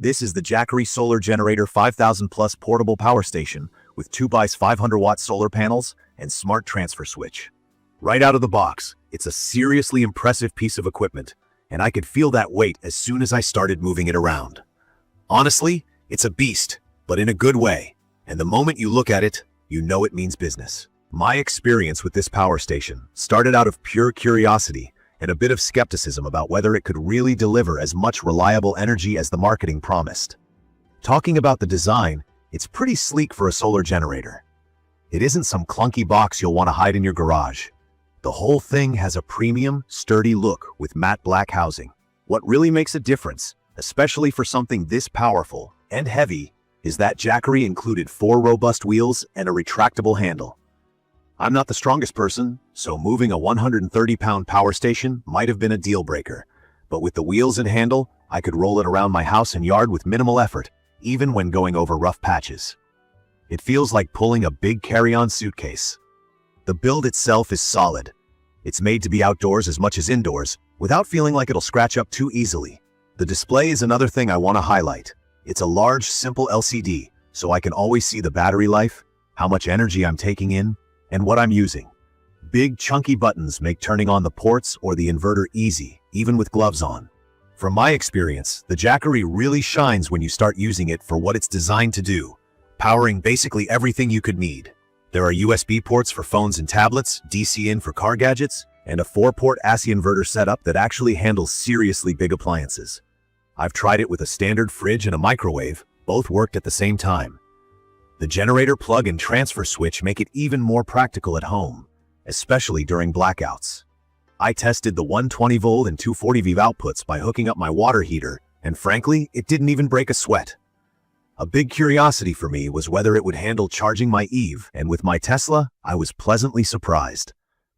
This is the Jackery Solar Generator 5000 Plus portable power station with 2x 500-watt solar panels and smart transfer switch. Right out of the box, it's a seriously impressive piece of equipment, and I could feel that weight as soon as I started moving it around. Honestly, it's a beast, but in a good way, and the moment you look at it, you know it means business. My experience with this power station started out of pure curiosity and a bit of skepticism about whether it could really deliver as much reliable energy as the marketing promised. Talking about the design, it's pretty sleek for a solar generator. It isn't some clunky box you'll want to hide in your garage. The whole thing has a premium, sturdy look with matte black housing. What really makes a difference, especially for something this powerful and heavy, is that Jackery included 4 robust wheels and a retractable handle. I'm not the strongest person, so moving a 130-pound power station might have been a deal breaker. But with the wheels and handle, I could roll it around my house and yard with minimal effort, even when going over rough patches. It feels like pulling a big carry-on suitcase. The build itself is solid. It's made to be outdoors as much as indoors, without feeling like it'll scratch up too easily. The display is another thing I want to highlight. It's a large, simple LCD, so I can always see the battery life, how much energy I'm taking in, and what I'm using. Big chunky buttons make turning on the ports or the inverter easy, even with gloves on. From my experience, the Jackery really shines when you start using it for what it's designed to do, powering basically everything you could need. There are USB ports for phones and tablets, DC in for car gadgets, and a 4-port AC inverter setup that actually handles seriously big appliances. I've tried it with a standard fridge and a microwave, both worked at the same time. The generator plug and transfer switch make it even more practical at home, especially during blackouts. I tested the 120-volt and 240V outputs by hooking up my water heater, and frankly, it didn't even break a sweat. A big curiosity for me was whether it would handle charging my EV, and with my Tesla, I was pleasantly surprised.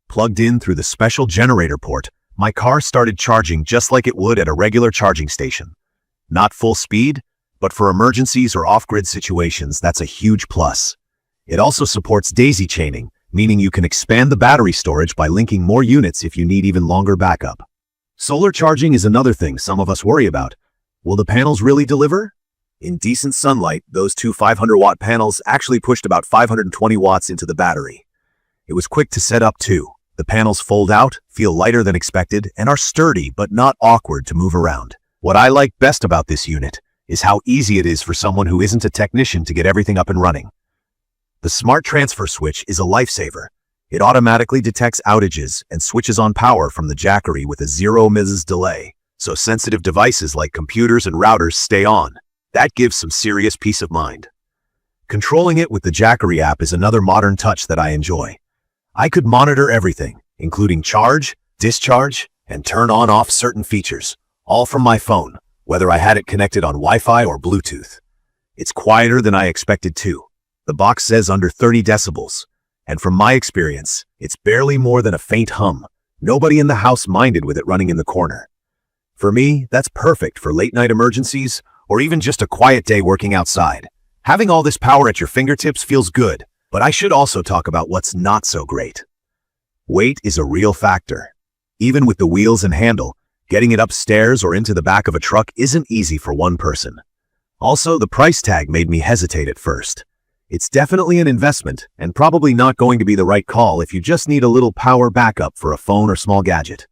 Plugged in through the special generator port, my car started charging just like it would at a regular charging station. Not full speed, but for emergencies or off-grid situations, that's a huge plus. It also supports daisy chaining, meaning you can expand the battery storage by linking more units if you need even longer backup. Solar charging is another thing some of us worry about. Will the panels really deliver? In decent sunlight, those 2 500-watt panels actually pushed about 520 watts into the battery. It was quick to set up too. The panels fold out, feel lighter than expected, and are sturdy but not awkward to move around. What I like best about this unit is how easy it is for someone who isn't a technician to get everything up and running. The smart transfer switch is a lifesaver. It automatically detects outages and switches on power from the Jackery with a 0 ms delay, so sensitive devices like computers and routers stay on. That gives some serious peace of mind. Controlling it with the Jackery app is another modern touch that I enjoy. I could monitor everything, including charge, discharge, and turn on/off certain features, all from my phone, whether I had it connected on Wi-Fi or Bluetooth. It's quieter than I expected too. The box says under 30 decibels, and from my experience, it's barely more than a faint hum. Nobody in the house minded with it running in the corner. For me, that's perfect for late-night emergencies or even just a quiet day working outside. Having all this power at your fingertips feels good, but I should also talk about what's not so great. Weight is a real factor. Even with the wheels and handle, getting it upstairs or into the back of a truck isn't easy for one person. Also, the price tag made me hesitate at first. It's definitely an investment and probably not going to be the right call if you just need a little power backup for a phone or small gadget.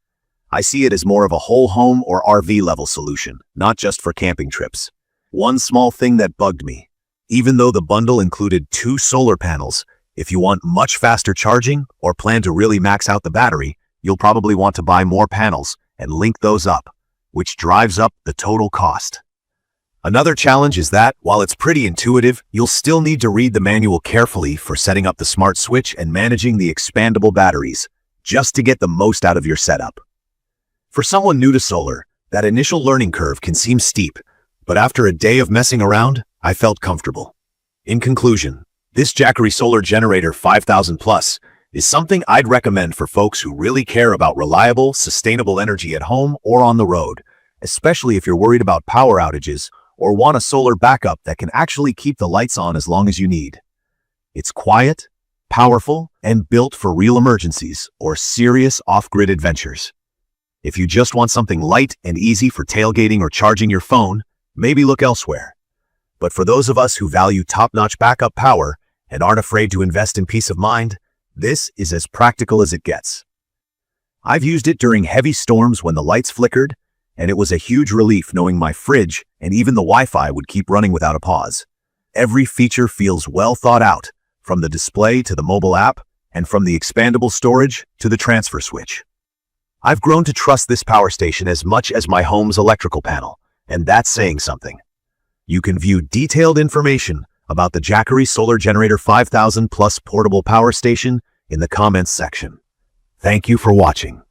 I see it as more of a whole home or RV level solution, not just for camping trips. One small thing that bugged me. Even though the bundle included 2 solar panels, if you want much faster charging or plan to really max out the battery, you'll probably want to buy more panels and link those up, which drives up the total cost. Another challenge is that, while it's pretty intuitive, you'll still need to read the manual carefully for setting up the smart switch and managing the expandable batteries, just to get the most out of your setup. For someone new to solar, that initial learning curve can seem steep, but after a day of messing around, I felt comfortable. In conclusion, this Jackery Solar Generator 5000 Plus is something I'd recommend for folks who really care about reliable, sustainable energy at home or on the road, especially if you're worried about power outages or want a solar backup that can actually keep the lights on as long as you need. It's quiet, powerful, and built for real emergencies or serious off-grid adventures. If you just want something light and easy for tailgating or charging your phone, maybe look elsewhere. But for those of us who value top-notch backup power and aren't afraid to invest in peace of mind, this is as practical as it gets. I've used it during heavy storms when the lights flickered, and it was a huge relief knowing my fridge and even the Wi-Fi would keep running without a pause. Every feature feels well thought out, from the display to the mobile app, and from the expandable storage to the transfer switch. I've grown to trust this power station as much as my home's electrical panel, and that's saying something. You can view detailed information about the Jackery Solar Generator 5000 Plus portable power station in the comments section. Thank you for watching.